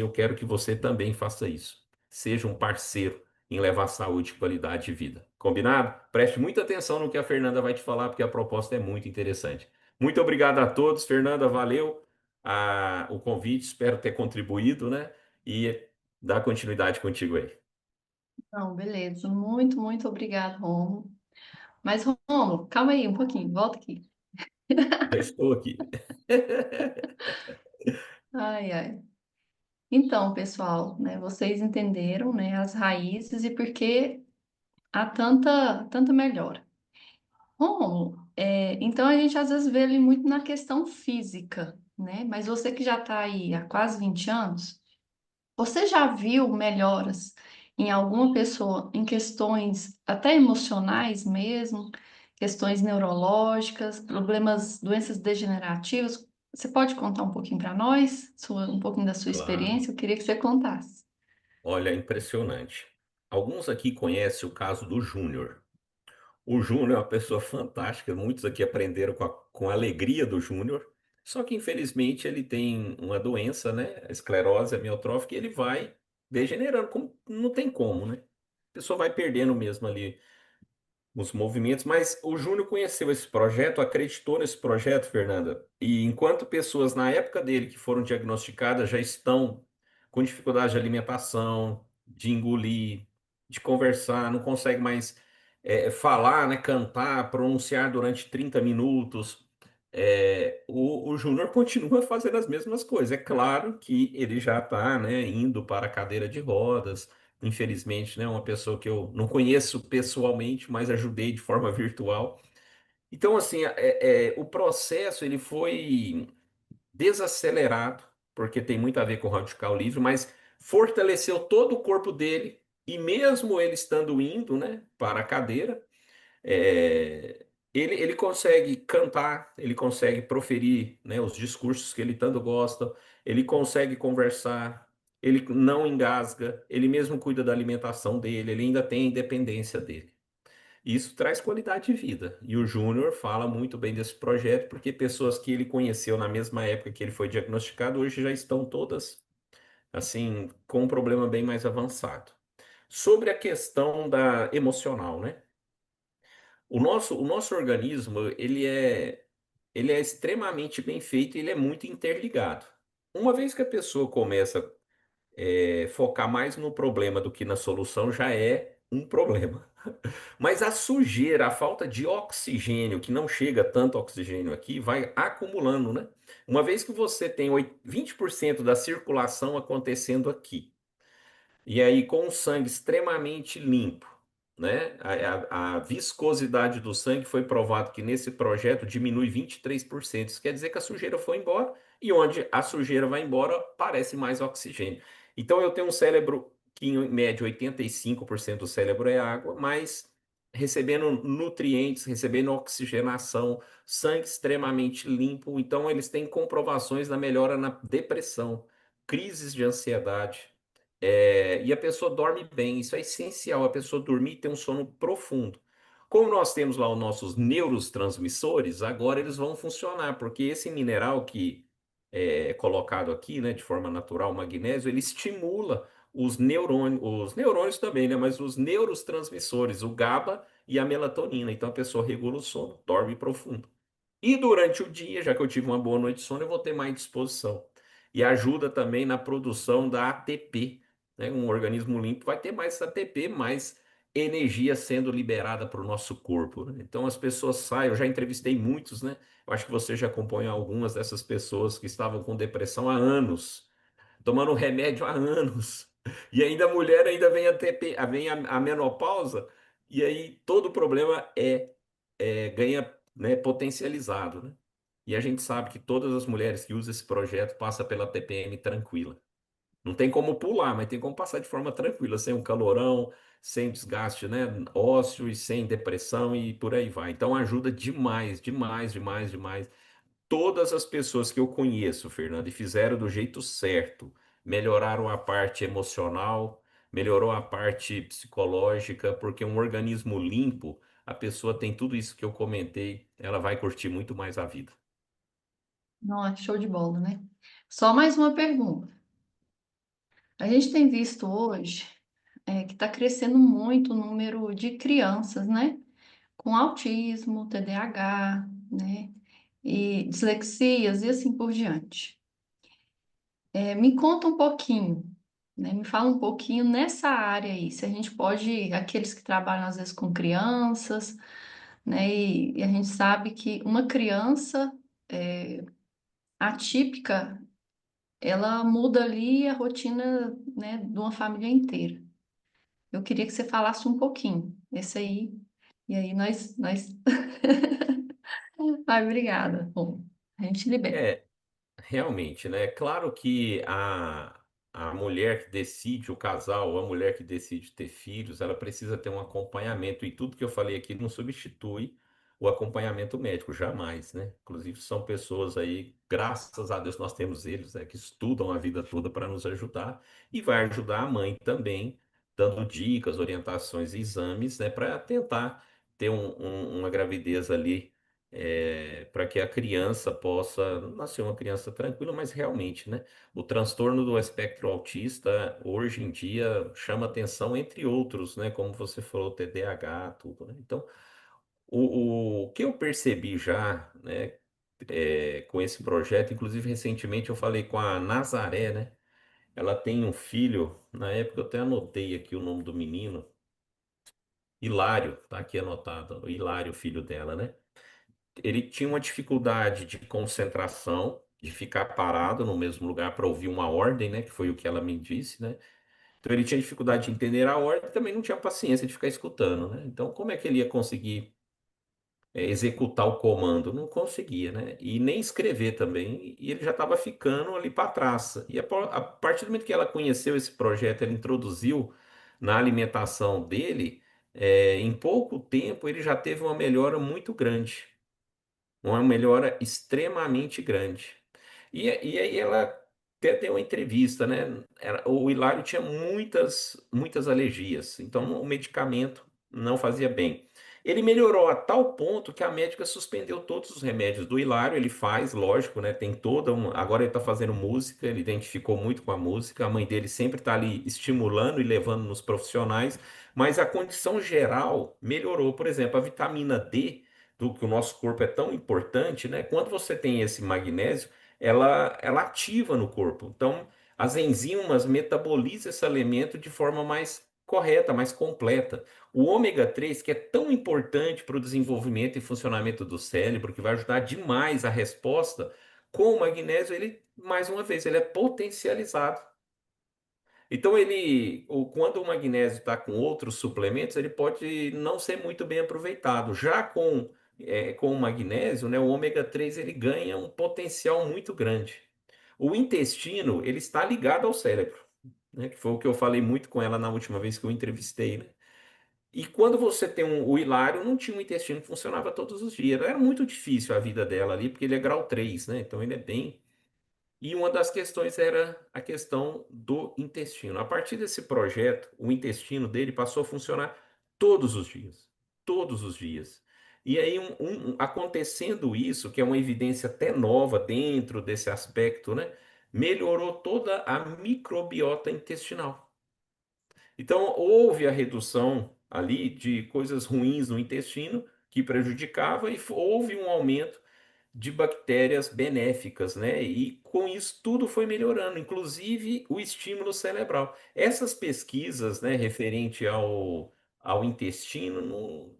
eu quero que você também faça isso. Seja um parceiro em levar saúde, qualidade de vida. Combinado? Preste muita atenção no que a Fernanda vai te falar, porque a proposta é muito interessante. Muito obrigado a todos, Fernanda, valeu o convite, espero ter contribuído, né? E dar continuidade contigo aí. Não, beleza. Muito, muito obrigado, Romo. Mas, Romo, calma aí um pouquinho, volta aqui. Já estou aqui. Ai, ai. Então, pessoal, né, vocês entenderam, né, as raízes e por que há tanta melhora. Romo, então a gente às vezes vê ele muito na questão física, né? Mas você que já está aí há quase 20 anos, você já viu melhoras em alguma pessoa em questões até emocionais mesmo, questões neurológicas, problemas, doenças degenerativas? Você pode contar um pouquinho para nós, um pouquinho da sua Claro. experiência? Eu queria que você contasse. Olha, impressionante. Alguns aqui conhecem o caso do Júnior. O Júnior é uma pessoa fantástica, muitos aqui aprenderam com a alegria do Júnior, só que infelizmente ele tem uma doença, né? A esclerose amiotrófica, e ele vai degenerando, não tem como, né? A pessoa vai perdendo mesmo ali os movimentos, mas o Júnior conheceu esse projeto, acreditou nesse projeto, Fernanda, e enquanto pessoas na época dele que foram diagnosticadas já estão com dificuldade de alimentação, de engolir, de conversar, não consegue mais falar, né, cantar, pronunciar durante 30 minutos, o Júnior continua fazendo as mesmas coisas. É claro que ele já está, né, indo para a cadeira de rodas, infelizmente, né? Uma pessoa que eu não conheço pessoalmente, mas ajudei de forma virtual. Então, assim, o processo ele foi desacelerado, porque tem muito a ver com o radical livre, mas fortaleceu todo o corpo dele, e mesmo ele estando indo, né, para a cadeira, ele consegue cantar, ele consegue proferir, né, os discursos que ele tanto gosta, ele consegue conversar, ele não engasga, ele mesmo cuida da alimentação dele, ele ainda tem a independência dele. Isso traz qualidade de vida. E o Júnior fala muito bem desse projeto, porque pessoas que ele conheceu na mesma época que ele foi diagnosticado, hoje já estão todas, assim, com um problema bem mais avançado. Sobre a questão da emocional, né? O nosso organismo, ele é extremamente bem feito e ele é muito interligado. Uma vez que a pessoa começa a focar mais no problema do que na solução, já é um problema. Mas a sujeira, a falta de oxigênio, que não chega tanto oxigênio aqui, vai acumulando, né? Uma vez que você tem 20% da circulação acontecendo aqui, e aí, com o sangue extremamente limpo, né? A viscosidade do sangue foi provado que nesse projeto diminui 23%. Isso quer dizer que a sujeira foi embora, e onde a sujeira vai embora, parece mais oxigênio. Então, eu tenho um cérebro que, em média, 85% do cérebro é água, mas recebendo nutrientes, recebendo oxigenação, sangue extremamente limpo. Então, eles têm comprovações da melhora na depressão, crises de ansiedade. E a pessoa dorme bem, isso é essencial, a pessoa dormir e ter um sono profundo. Como nós temos lá os nossos neurotransmissores, agora eles vão funcionar, porque esse mineral que é colocado aqui, né, de forma natural, o magnésio, ele estimula os neurônios também, né, mas os neurotransmissores, o GABA e a melatonina. Então a pessoa regula o sono, dorme profundo. E durante o dia, já que eu tive uma boa noite de sono, eu vou ter mais disposição. E ajuda também na produção da ATP, né? Um organismo limpo vai ter mais ATP, mais energia sendo liberada para o nosso corpo, né? Então as pessoas saem, eu já entrevistei muitos, né? Eu acho que você já acompanha algumas dessas pessoas que estavam com depressão há anos, tomando remédio há anos. E ainda a mulher ainda vem a TP, vem a menopausa, e aí todo o problema ganha, né, potencializado, né? E a gente sabe que todas as mulheres que usam esse projeto passam pela TPM tranquila. Não tem como pular, mas tem como passar de forma tranquila, sem um calorão, sem desgaste, né, ósseo e sem depressão e por aí vai. Então ajuda demais, demais, demais, demais. Todas as pessoas que eu conheço, Fernando, e fizeram do jeito certo, melhoraram a parte emocional, melhorou a parte psicológica, porque um organismo limpo, a pessoa tem tudo isso que eu comentei, ela vai curtir muito mais a vida. Não, é show de bola, né? Só mais uma pergunta. A gente tem visto hoje que está crescendo muito o número de crianças, né? Com autismo, TDAH, né? E dislexias e assim por diante. Me conta um pouquinho, né? Me fala um pouquinho nessa área aí. Se a gente pode, aqueles que trabalham às vezes com crianças, né? E a gente sabe que uma criança é, atípica, ela muda ali a rotina, né, de uma família inteira. Eu queria que você falasse um pouquinho esse aí. E aí nós... Ai, obrigada. Bom, a gente libera. É, realmente, né? Claro que a mulher que decide, o casal, ou a mulher que decide ter filhos, ela precisa ter um acompanhamento. E tudo que eu falei aqui não substitui o acompanhamento médico, jamais, né? Inclusive, são pessoas aí, graças a Deus, nós temos eles, né, que estudam a vida toda para nos ajudar e vai ajudar a mãe também, dando dicas, orientações e exames, né, para tentar ter uma gravidez ali para que a criança possa nascer uma criança tranquila, mas realmente, né? O transtorno do espectro autista, hoje em dia, chama atenção, entre outros, né? Como você falou, TDAH, tudo, né? Então, o que eu percebi já, né, com esse projeto, inclusive recentemente eu falei com a Nazaré, né? Ela tem um filho, na época eu até anotei aqui o nome do menino, Hilário, tá aqui anotado, o Hilário, filho dela, né? Ele tinha uma dificuldade de concentração, de ficar parado no mesmo lugar para ouvir uma ordem, né? Que foi o que ela me disse, né? Então ele tinha dificuldade de entender a ordem e também não tinha paciência de ficar escutando, né? Então como é que ele ia conseguir executar o comando? Não conseguia, né? E nem escrever também. E ele já estava ficando ali para trás. E a partir do momento que ela conheceu esse projeto, ela introduziu na alimentação dele, em pouco tempo ele já teve uma melhora muito grande. Uma melhora extremamente grande. E aí ela até deu uma entrevista, né? O Hilário tinha muitas alergias, então o medicamento não fazia bem. Ele melhorou a tal ponto que a médica suspendeu todos os remédios do Hilário. Ele faz, lógico, né? Tem toda um. Agora ele está fazendo música, ele identificou muito com a música. A mãe dele sempre está ali estimulando e levando nos profissionais, mas a condição geral melhorou. Por exemplo, a vitamina D do que o nosso corpo é tão importante, né? Quando você tem esse magnésio, ela ativa no corpo. Então, as enzimas metabolizam esse alimento de forma mais correta, mais completa. O ômega 3, que é tão importante para o desenvolvimento e funcionamento do cérebro, que vai ajudar demais a resposta, com o magnésio, ele, mais uma vez, ele é potencializado. Então quando o magnésio está com outros suplementos, ele pode não ser muito bem aproveitado. Já com o magnésio, né, o ômega 3 ele ganha um potencial muito grande. O intestino ele está ligado ao cérebro, né, que foi o que eu falei muito com ela na última vez que eu entrevistei, né? E quando você tem o Hilário, não tinha um intestino que funcionava todos os dias. Era muito difícil a vida dela ali, porque ele é grau 3, né? Então ele é bem, e uma das questões era a questão do intestino. A partir desse projeto, o intestino dele passou a funcionar todos os dias. Todos os dias. E aí, acontecendo isso, que é uma evidência até nova dentro desse aspecto, né? Melhorou toda a microbiota intestinal. Então, houve a redução ali de coisas ruins no intestino que prejudicava e houve um aumento de bactérias benéficas, né? E com isso tudo foi melhorando, inclusive o estímulo cerebral. Essas pesquisas, né, referente ao intestino,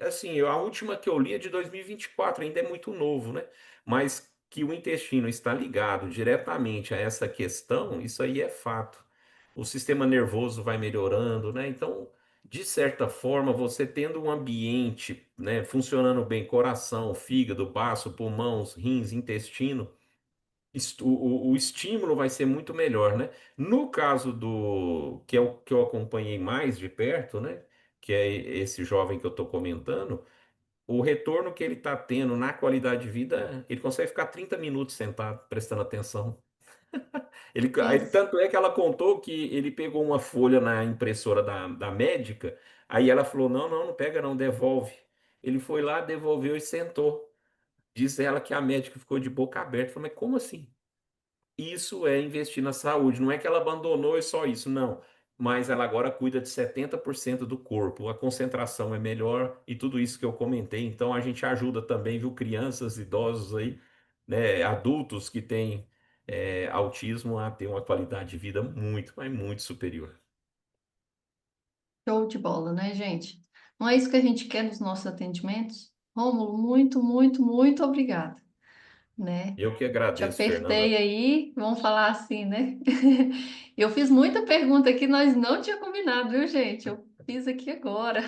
assim, a última que eu li é de 2024, ainda é muito novo, né? Mas que o intestino está ligado diretamente a essa questão, isso aí é fato. O sistema nervoso vai melhorando, né? Então, de certa forma, você tendo um ambiente, né, funcionando bem, coração, fígado, baço, pulmão, rins, intestino, o estímulo vai ser muito melhor, né? No caso que é o que eu acompanhei mais de perto, né, que é esse jovem que eu estou comentando, o retorno que ele está tendo na qualidade de vida, ele consegue ficar 30 minutos sentado, prestando atenção. Isso. Tanto é que ela contou que ele pegou uma folha na impressora da médica, aí ela falou: não, não, não pega não, devolve. Ele foi lá, devolveu e sentou. Diz ela que a médica ficou de boca aberta. Falou: mas como assim? isso é investir na saúde. Não é que ela abandonou e só isso, não. Mas ela agora cuida de 70% do corpo. A concentração é melhor e tudo isso que eu comentei. Então a gente ajuda também, viu, crianças, idosos aí, né, adultos que têm autismo a ter uma qualidade de vida muito, mas muito superior. Show de bola, né, gente? Não é isso que a gente quer nos nossos atendimentos? Rômulo, muito, muito, muito obrigada, né? Eu que Te agradeço, apertei Fernanda. aí, vamos falar assim, né? Eu fiz muita pergunta que nós não tinha combinado, viu, gente? Eu fiz aqui agora.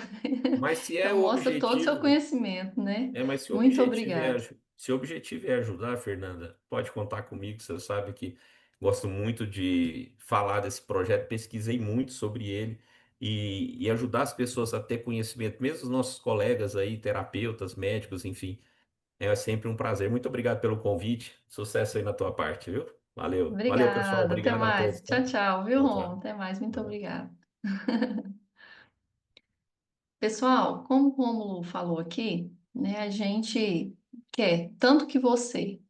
Mas se é Então o mostra todo o seu objetivo. conhecimento, né? Mas se o Muito objetivo é, obrigada. se o objetivo é ajudar, Fernanda, pode contar comigo. Você sabe que gosto muito de falar desse projeto, pesquisei muito sobre ele e ajudar as pessoas a ter conhecimento, mesmo os nossos colegas aí, terapeutas, médicos, enfim, é sempre um prazer. Muito obrigado pelo convite. Sucesso aí na tua parte, viu? Valeu. Valeu, pessoal. Obrigada. Até Obrigado a todos, mais. tá? Tchau, tchau, viu, Tchau, Rômulo? tchau. Até mais. Muito Tchau. obrigada. Pessoal, como o Rômulo falou aqui, né, a gente quer tanto que você